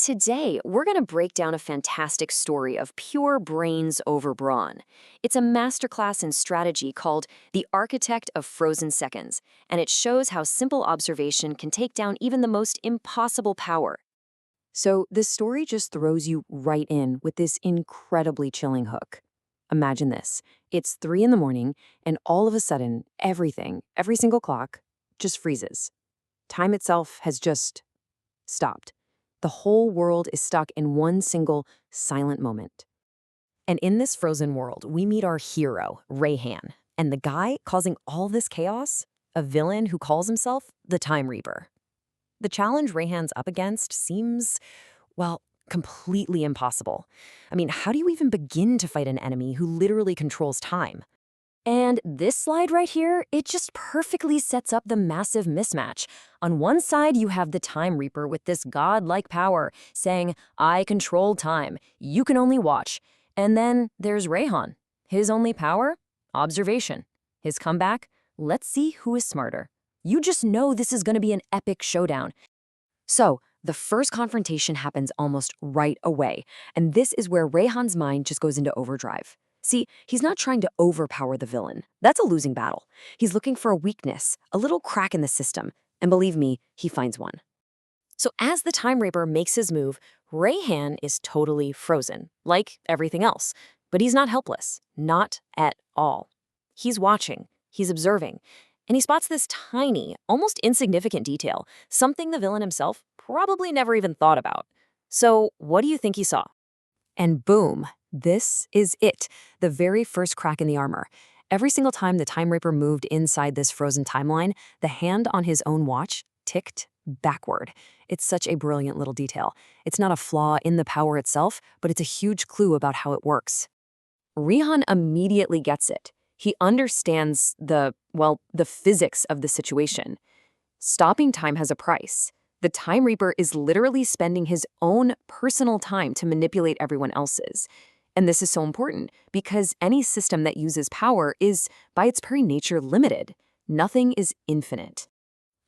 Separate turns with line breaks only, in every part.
Today, we're going to break down a fantastic story of pure brains over brawn. It's a masterclass in strategy called The Architect of Frozen Seconds, and it shows how simple observation can take down even the most impossible power. So, this story just throws you right in with this incredibly chilling hook. Imagine this. It's 3 in the morning, and all of a sudden, everything, every single clock, just freezes. Time itself has just stopped. The whole world is stuck in one single, silent moment. And in this frozen world, we meet our hero, Rayhan. And the guy causing all this chaos? A villain who calls himself the Time Reaper. The challenge Rayhan's up against seems, well, completely impossible. I mean, how do you even begin to fight an enemy who literally controls time? And this slide right here, it just perfectly sets up the massive mismatch. On one side, you have the Time Reaper with this godlike power, saying, I control time, you can only watch. And then there's Rayhan. His only power? Observation. His comeback? Let's see who is smarter. You just know this is going to be an epic showdown. So, the first confrontation happens almost right away, and this is where Rayhan's mind just goes into overdrive. See, he's not trying to overpower the villain. That's a losing battle. He's looking for a weakness, a little crack in the system, and believe me, he finds one. So as the Time Reaper makes his move, Rayhan is totally frozen, like everything else. But he's not helpless, not at all. He's watching, he's observing, and he spots this tiny, almost insignificant detail, something the villain himself probably never even thought about. So what do you think he saw? And boom, this is it, the very first crack in the armor. Every single time the Time Reaper moved inside this frozen timeline, the hand on his own watch ticked backward. It's such a brilliant little detail. It's not a flaw in the power itself, but it's a huge clue about how it works. Rayhan immediately gets it. He understands the physics of the situation. Stopping time has a price. The Time Reaper is literally spending his own personal time to manipulate everyone else's. And this is so important because any system that uses power is, by its very nature, limited. Nothing is infinite.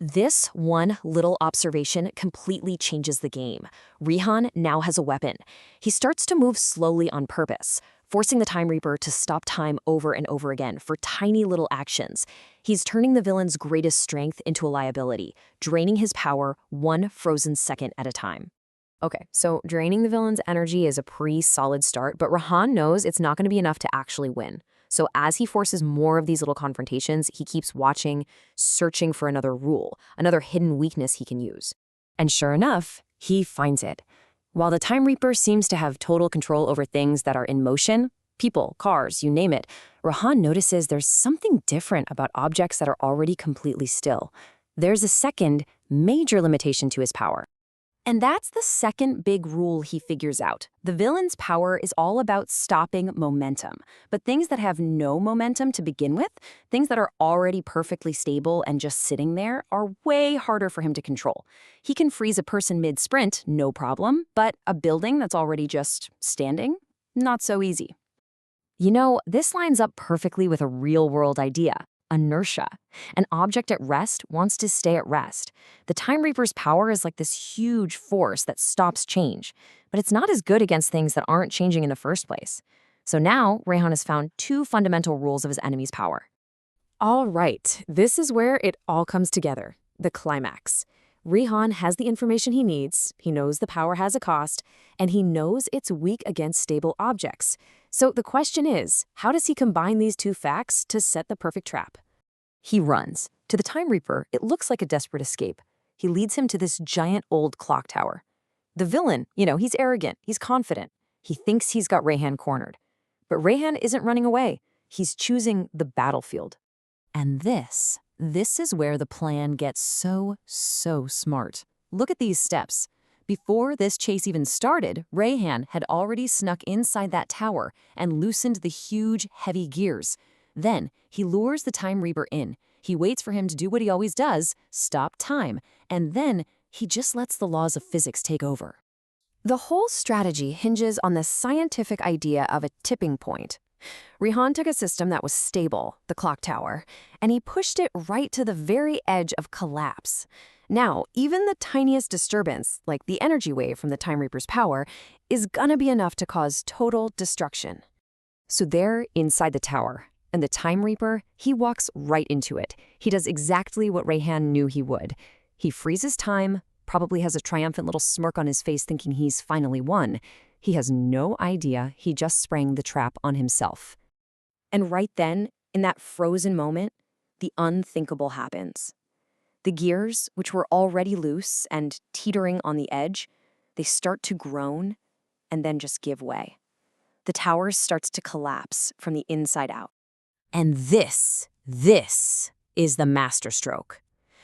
This one little observation completely changes the game. Rayhan now has a weapon. He starts to move slowly on purpose, forcing the Time Reaper to stop time over and over again for tiny little actions. He's turning the villain's greatest strength into a liability, draining his power one frozen second at a time. Okay, so draining the villain's energy is a pretty solid start, but Rayhan knows it's not going to be enough to actually win. So as he forces more of these little confrontations, he keeps watching, searching for another rule, another hidden weakness he can use. And sure enough, he finds it. While the Time Reaper seems to have total control over things that are in motion, people, cars, you name it, Rayhan notices there's something different about objects that are already completely still. There's a second, major limitation to his power. And that's the second big rule he figures out. The villain's power is all about stopping momentum. But things that have no momentum to begin with, things that are already perfectly stable and just sitting there, are way harder for him to control. He can freeze a person mid-sprint, no problem, but a building that's already just standing, not so easy. You know, this lines up perfectly with a real-world idea. Inertia. An object at rest wants to stay at rest. The Time Reaper's power is like this huge force that stops change, but it's not as good against things that aren't changing in the first place. So now, Rayhan has found two fundamental rules of his enemy's power. All right, this is where it all comes together, the climax. Rayhan has the information he needs, he knows the power has a cost, and he knows it's weak against stable objects. So the question is, how does he combine these two facts to set the perfect trap? He runs. To the Time Reaper, it looks like a desperate escape. He leads him to this giant old clock tower. The villain, he's arrogant, he's confident. He thinks he's got Rayhan cornered. But Rayhan isn't running away. He's choosing the battlefield. And this is where the plan gets so smart. Look at these steps. Before this chase even started, Rayhan had already snuck inside that tower and loosened the huge, heavy gears. Then, he lures the Time Reaper in. He waits for him to do what he always does, stop time, and then he just lets the laws of physics take over. The whole strategy hinges on the scientific idea of a tipping point. Rayhan took a system that was stable, the clock tower, and he pushed it right to the very edge of collapse. Now, even the tiniest disturbance, like the energy wave from the Time Reaper's power, is gonna be enough to cause total destruction. So they're inside the tower, and the Time Reaper, he walks right into it. He does exactly what Rayhan knew he would. He freezes time, probably has a triumphant little smirk on his face thinking he's finally won. He has no idea he just sprang the trap on himself. And right then, in that frozen moment, the unthinkable happens. The gears, which were already loose and teetering on the edge, they start to groan and then just give way. The tower starts to collapse from the inside out. And this is the masterstroke.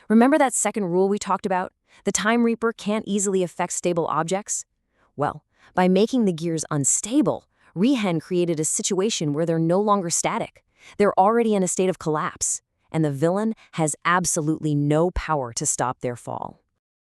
Remember that second rule we talked about? The Time Reaper can't easily affect stable objects? Well, by making the gears unstable, Rayhan created a situation where they're no longer static. They're already in a state of collapse, and the villain has absolutely no power to stop their fall.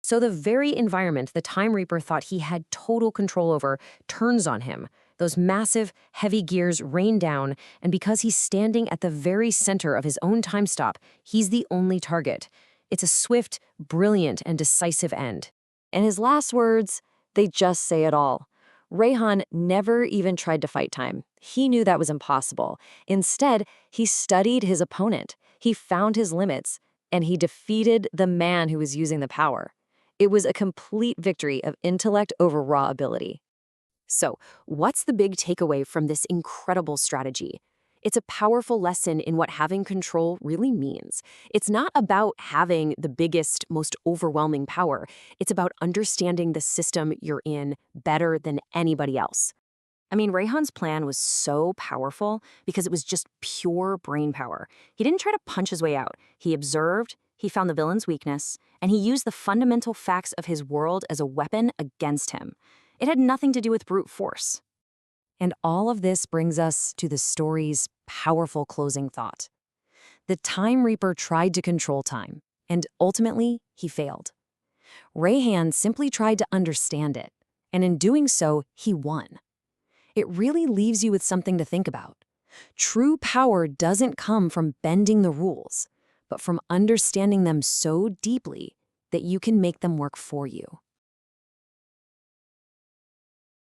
So the very environment the Time Reaper thought he had total control over turns on him. Those massive, heavy gears rain down, and because he's standing at the very center of his own time stop, he's the only target. It's a swift, brilliant, and decisive end. And his last words, they just say it all. Rayhan never even tried to fight time. He knew that was impossible. Instead, he studied his opponent. He found his limits, and he defeated the man who was using the power. It was a complete victory of intellect over raw ability. So, what's the big takeaway from this incredible strategy? It's a powerful lesson in what having control really means. It's not about having the biggest, most overwhelming power. It's about understanding the system you're in better than anybody else. I mean, Rayhan's plan was so powerful because it was just pure brain power. He didn't try to punch his way out. He observed, he found the villain's weakness, and he used the fundamental facts of his world as a weapon against him. It had nothing to do with brute force. And all of this brings us to the story's powerful closing thought. The Time Reaper tried to control time, and ultimately, he failed. Rayhan simply tried to understand it, and in doing so, he won. It really leaves you with something to think about. True power doesn't come from bending the rules, but from understanding them so deeply that you can make them work for you.